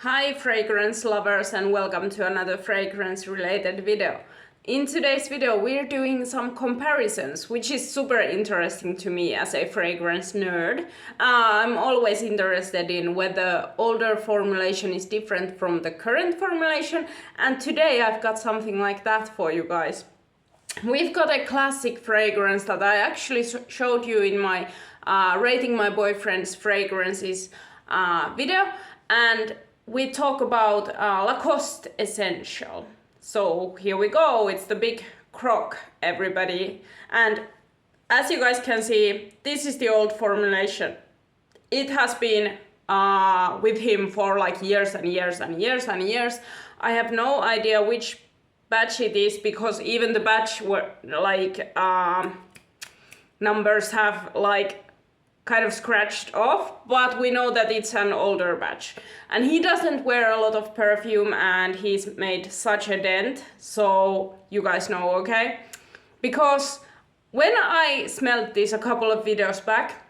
Hi fragrance lovers and welcome to another fragrance related video. In today's video we're doing some comparisons, which is super interesting to me as a fragrance nerd. I'm always interested in whether older formulation is different from the current formulation, and today I've got something like that for you guys. We've got a classic fragrance that I actually showed you in my rating my boyfriend's fragrances video, and we talk about Lacoste Essential. So here we go, it's the big croc, everybody. And as you guys can see, this is the old formulation. It has been with him for like years and years and years and years. I have no idea which batch it is, because even the batch were like numbers have like kind of scratched off, but we know that it's an older batch. And he doesn't wear a lot of perfume and he's made such a dent, so you guys know, okay? Because when I smelled this a couple of videos back,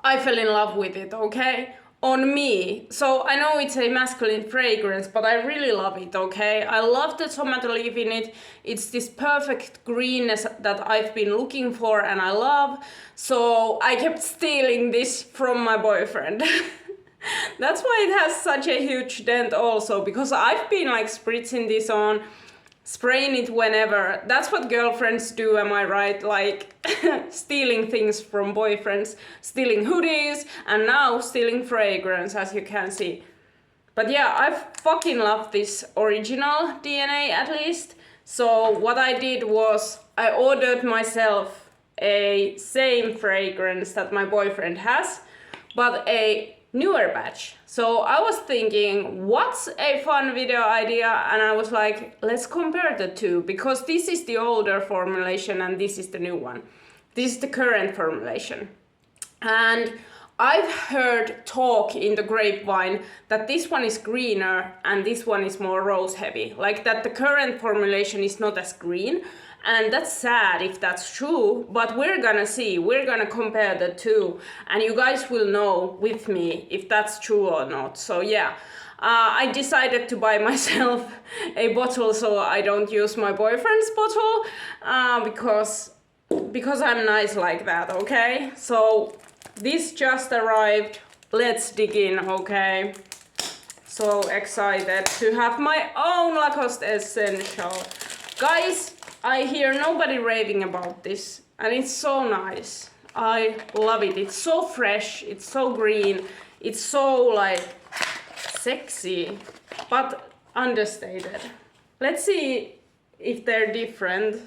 I fell in love with it, okay? On me. So I know it's a masculine fragrance, but I really love it, okay? I love the tomato leaf in it. It's this perfect greenness that I've been looking for and I love. So I kept stealing this from my boyfriend. That's why it has such a huge dent also, because I've been like spritzing this on, spraying it whenever. That's what girlfriends do, am I right? Like stealing things from boyfriends, stealing hoodies, and now stealing fragrance, as you can see. But yeah, I fucking love this original DNA at least. So what I did was I ordered myself a same fragrance that my boyfriend has, but a newer batch. So I was thinking, what's a fun video idea? And I was like, let's compare the two, because this is the older formulation and this is the new one. This is the current formulation. And I've heard talk in the grapevine that this one is greener and this one is more rose heavy. Like that the current formulation is not as green. And that's sad if that's true, but we're gonna see, we're gonna compare the two, and you guys will know with me if that's true or not. So yeah, I decided to buy myself a bottle so I don't use my boyfriend's bottle, because I'm nice like that, okay? So this just arrived, let's dig in, okay? So excited to have my own Lacoste Essential. Guys, I hear nobody raving about this, and it's so nice. I love it. It's so fresh, it's so green, it's so like sexy, but understated. Let's see if they're different.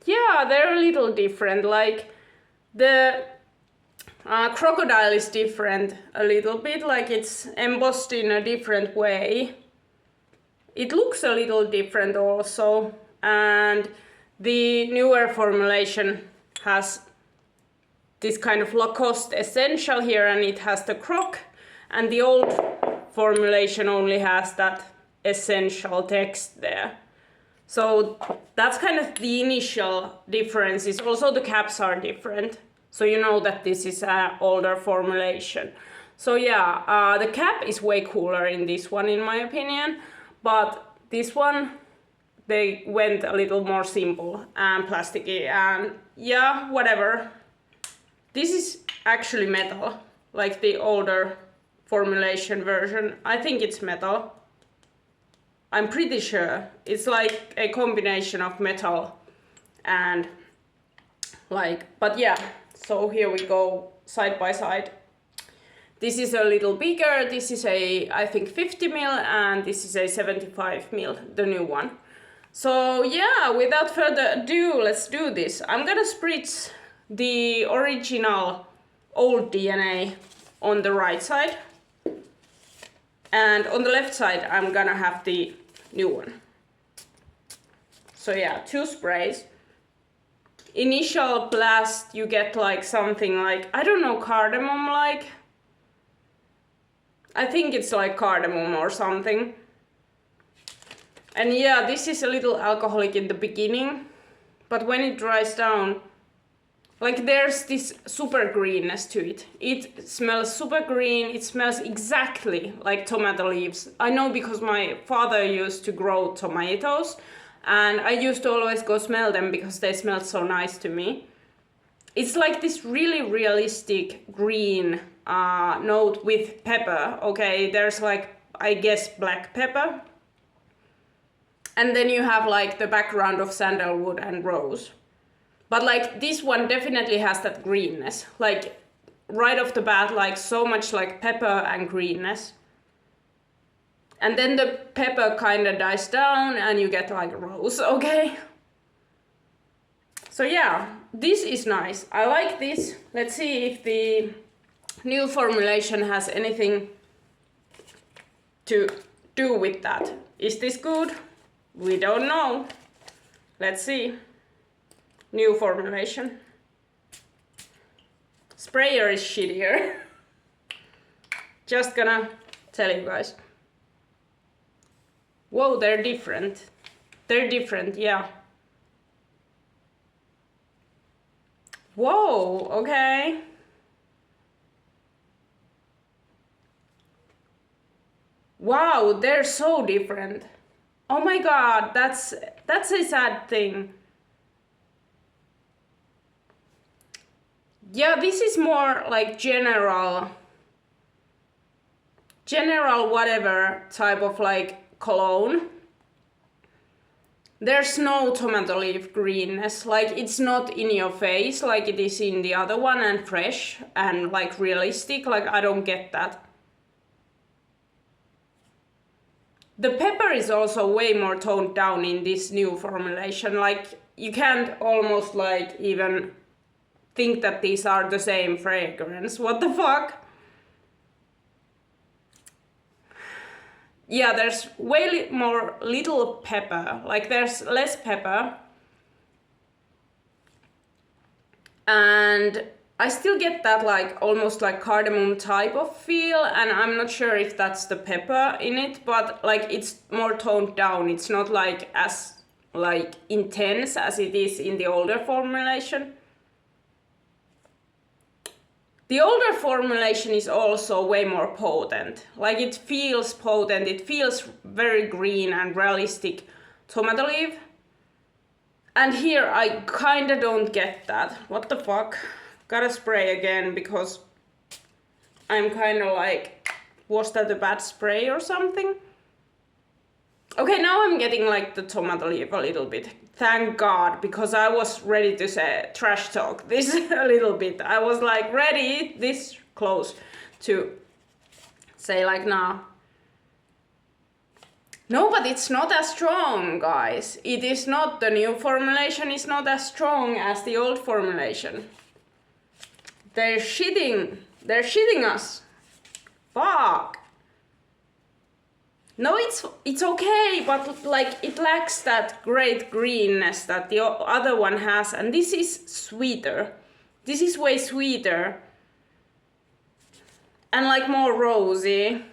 Yeah, they're a little different. Like the crocodile is different a little bit, like it's embossed in a different way. It looks a little different also. And the newer formulation has this kind of Lacoste Essential here, and it has the croc, and the old formulation only has that essential text there. So that's kind of the initial differences. Also the caps are different, so you know that this is an older formulation. So yeah, the cap is way cooler in this one in my opinion, but this one they went a little more simple and plasticky, and yeah, whatever. This is actually metal, like the older formulation version. I think it's metal. I'm pretty sure. It's like a combination of metal and like, but yeah. So here we go, side by side. This is a little bigger. This is a, I think 50 ml, and this is a 75 ml, the new one. So yeah, without further ado, let's do this. I'm gonna spritz the original old DNA on the right side, and on the left side I'm gonna have the new one. So yeah, 2 sprays. Initial blast, you get like something like, I don't know, cardamom like? I think it's like cardamom or something. And yeah, this is a little alcoholic in the beginning, but when it dries down, Like there's this super greenness to it. It smells super green. It smells exactly like tomato leaves. I know because my father used to grow tomatoes and I used to always go smell them because they smelled so nice to me. It's like this really realistic green note with pepper. Okay, there's like, I guess, black pepper. And then you have like the background of sandalwood and rose. But like this one definitely has that greenness, like right off the bat, like so much like pepper and greenness. And then the pepper kind of dies down and you get like rose, okay? So yeah, this is nice. I like this. Let's see if the new formulation has anything to do with that. Is this good? We don't know. Let's see. New formulation. Sprayer is shittier. Just gonna tell you guys. Whoa, they're different. They're different, yeah. Whoa, okay. Wow, they're so different. Oh my god, that's a sad thing. Yeah, this is more like general whatever type of like cologne. There's no tomato leaf greenness, like it's not in your face like it is in the other one and fresh and like realistic, like I don't get that. The pepper is also way more toned down in this new formulation, like you can't almost like even think that these are the same fragrance. What the fuck? Yeah, there's way more little pepper, like there's less pepper. And I still get that like almost like cardamom type of feel, and I'm not sure if that's the pepper in it, but like it's more toned down. It's not like as like intense as it is in the older formulation. The older formulation is also way more potent. Like it feels potent, it feels very green and realistic tomato leaf. And here I kinda don't get that. What the fuck? Gotta spray again because I'm kinda like, was that a bad spray or something? Okay, now I'm getting like the tomato leaf a little bit. Thank God, because I was ready to say trash talk this a little bit. I was like ready this close to say like nah. No, but it's not as strong, guys. It is not, the new formulation is not as strong as the old formulation. They're shitting us. Fuck. No, it's okay, but like it lacks that great greenness that the other one has, and this is sweeter. This is way sweeter. And like more rosy.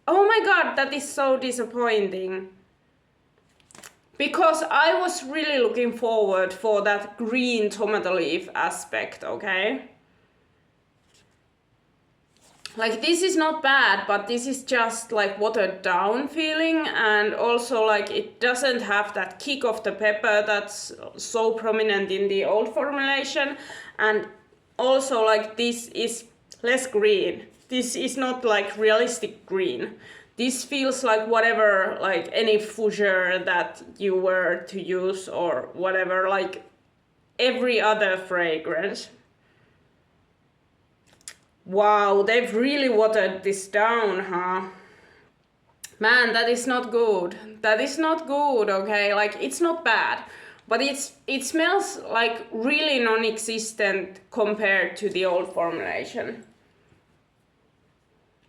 Oh my god, that is so disappointing. Because I was really looking forward for that green tomato leaf aspect, okay? Like this is not bad, but this is just like watered down feeling, and also like it doesn't have that kick of the pepper that's so prominent in the old formulation, and also like this is less green. This is not like realistic green. This feels like whatever, like any fougere that you were to use or whatever, like every other fragrance. Wow, they've really watered this down, huh? Man, that is not good. That is not good, okay? Like, it's not bad, but it smells like really non-existent compared to the old formulation.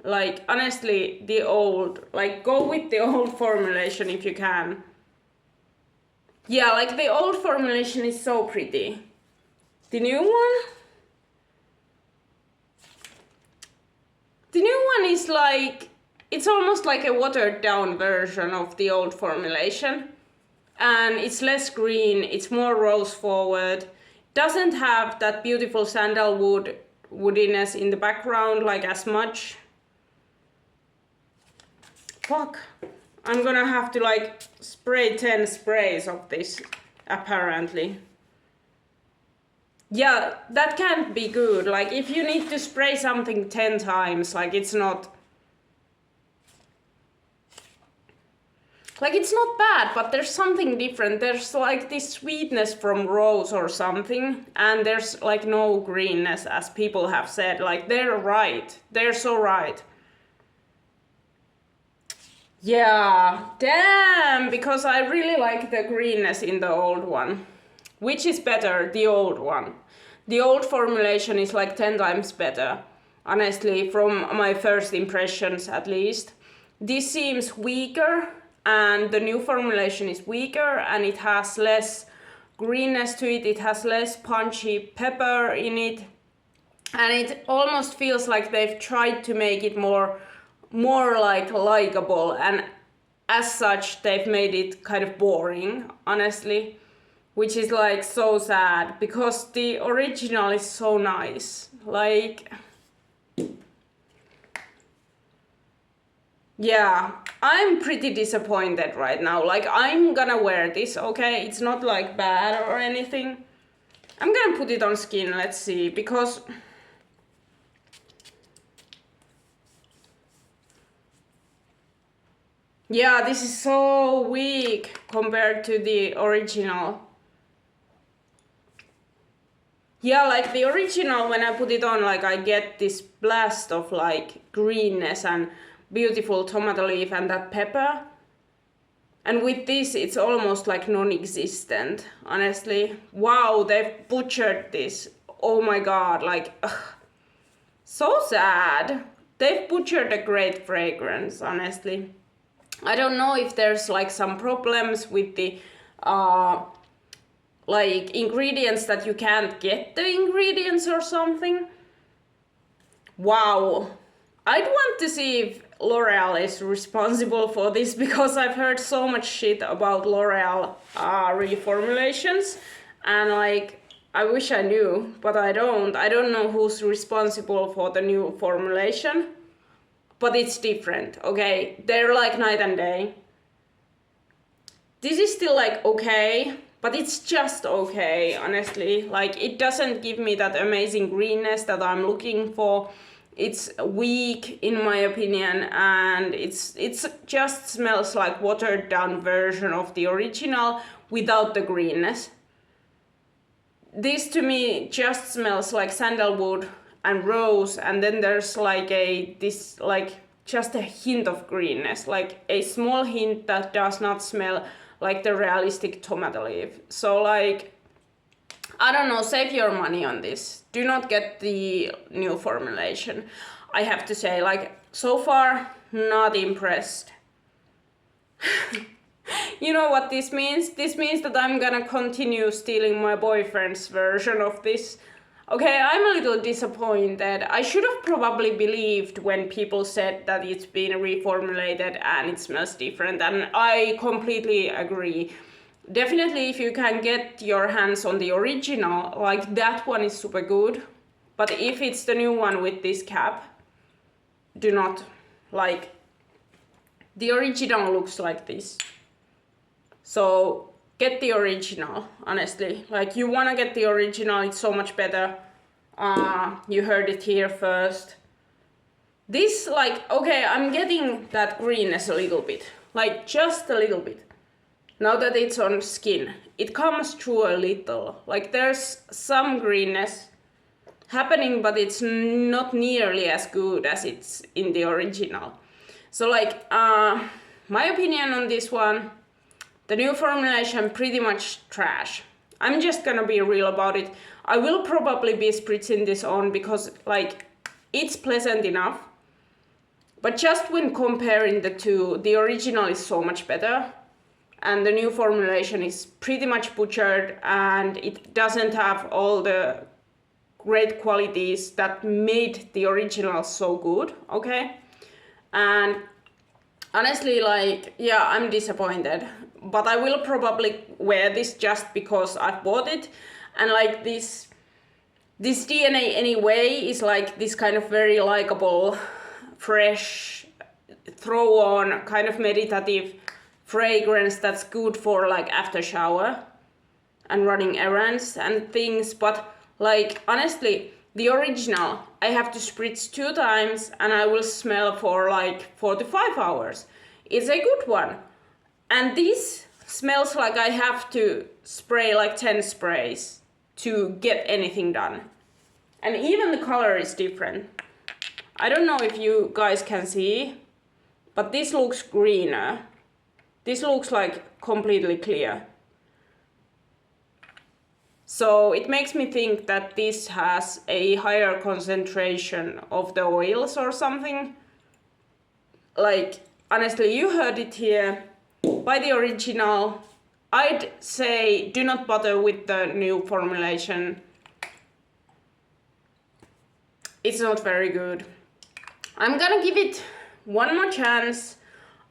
Like, honestly, the old, like, go with the old formulation if you can. Yeah, like, the old formulation is so pretty. The new one? The new one is like, it's almost like a watered down version of the old formulation. And it's less green, it's more rose forward. doesn't have that beautiful sandalwood woodiness in the background like as much. Fuck, I'm gonna have to like spray 10 sprays of this apparently. Yeah, that can't be good. Like if you need to spray something 10 times, like it's not bad, but there's something different. There's like this sweetness from rose or something, and there's like no greenness, as people have said. Like they're right. They're so right. Yeah, damn, because I really like the greenness in the old one. Which is better, the old one? The old formulation is like 10 times better, honestly, from my first impressions at least. This seems weaker, and the new formulation is weaker, and it has less greenness to it, it has less punchy pepper in it, and it almost feels like they've tried to make it more like likable, and as such they've made it kind of boring, honestly, which is like so sad because the original is so nice. Like, yeah, I'm pretty disappointed right now. Like, I'm gonna wear this, okay? It's not like bad or anything. I'm gonna put it on skin, let's see, because yeah, this is so weak compared to the original. Yeah, like the original, when I put it on, like I get this blast of like greenness and beautiful tomato leaf and that pepper. And with this, it's almost like non-existent, honestly. Wow, they've butchered this. Oh my god, like, ugh. So sad. They've butchered a great fragrance, honestly. I don't know if there's like some problems with the like ingredients that you can't get the ingredients or something. Wow. I'd want to see if L'Oreal is responsible for this, because I've heard so much shit about L'Oreal reformulations, and like I wish I knew, but I don't. I don't know who's responsible for the new formulation. But it's different, okay? They're like night and day. This is still like okay, but it's just okay, honestly. Like it doesn't give me that amazing greenness that I'm looking for. It's weak in my opinion, and it's just smells like watered down version of the original without the greenness. This to me just smells like sandalwood and rose, and then there's like this like just a hint of greenness, like a small hint that does not smell like the realistic tomato leaf. So like, I don't know, save your money on this. Do not get the new formulation. I have to say, like, so far, not impressed. You know what this means? This means that I'm gonna continue stealing my boyfriend's version of this. Okay, I'm a little disappointed. I should have probably believed when people said that it's been reformulated and it smells different, and I completely agree. Definitely, if you can get your hands on the original, like that one is super good. But if it's the new one with this cap, do not, like, the original looks like this. So get the original, honestly. Like, you wanna get the original, it's so much better. You heard it here first. This, like, okay, I'm getting that greenness a little bit. Like, just a little bit. Now that it's on skin, it comes through a little. Like, there's some greenness happening, but it's not nearly as good as it's in the original. So, like, my opinion on this one, the new formulation, pretty much trash. I'm just gonna be real about it. I will probably be spritzing this on because, like, it's pleasant enough. But just when comparing the two, the original is so much better. And the new formulation is pretty much butchered, and it doesn't have all the great qualities that made the original so good, okay? And honestly, like, yeah, I'm disappointed. But I will probably wear this just because I've bought it. And like this DNA anyway is like this kind of very likable, fresh, throw on kind of meditative fragrance that's good for like after shower and running errands and things. But like honestly, the original I have to spritz 2 times and I will smell for like 4 to 5 hours. It's a good one. And this smells like I have to spray like 10 sprays to get anything done. And even the color is different. I don't know if you guys can see, but this looks greener. This looks like completely clear. So it makes me think that this has a higher concentration of the oils or something. Like, honestly, you heard it here. Buy the original. I'd say do not bother with the new formulation. It's not very good. I'm gonna give it one more chance.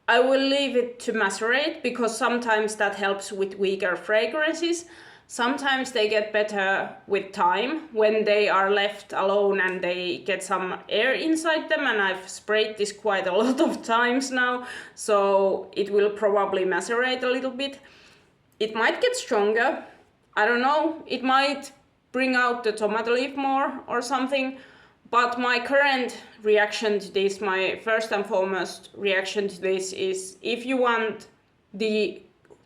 I will leave it to macerate because sometimes that helps with weaker fragrances. Sometimes they get better with time when they are left alone and they get some air inside them, and I've sprayed this quite a lot of times now, so it will probably macerate a little bit. It might get stronger, I don't know, it might bring out the tomato leaf more or something, but my current reaction to this, my first and foremost reaction to this is if you want the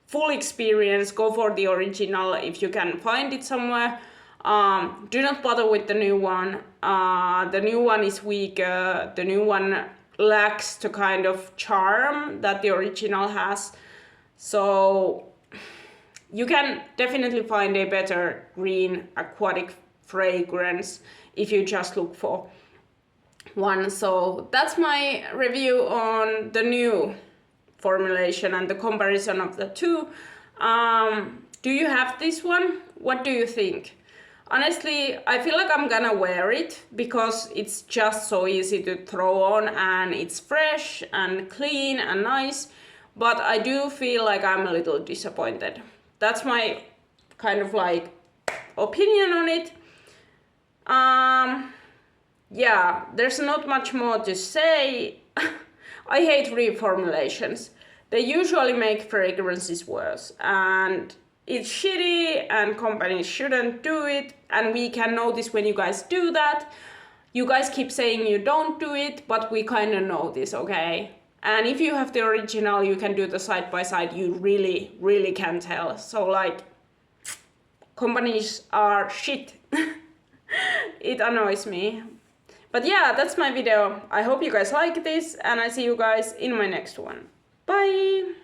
full experience, go for the original if you can find it somewhere. Do not bother with the new one. The new one is weaker. The new one lacks the kind of charm that the original has. So you can definitely find a better green aquatic fragrance if you just look for one. So that's my review on the new formulation and the comparison of the two. Do you have this one? What do you think? Honestly, I feel like I'm gonna wear it because it's just so easy to throw on and it's fresh and clean and nice, but I do feel like I'm a little disappointed. That's my kind of like opinion on it. Yeah, there's not much more to say. I hate reformulations. They usually make fragrances worse, and it's shitty and companies shouldn't do it, and we can notice when you guys do that. You guys keep saying you don't do it, but we kind of know this, okay? And if you have the original, you can do the side by side, you really, really can tell. So like, companies are shit. It annoys me. But yeah, that's my video. I hope you guys like this, and I see you guys in my next one. Bye!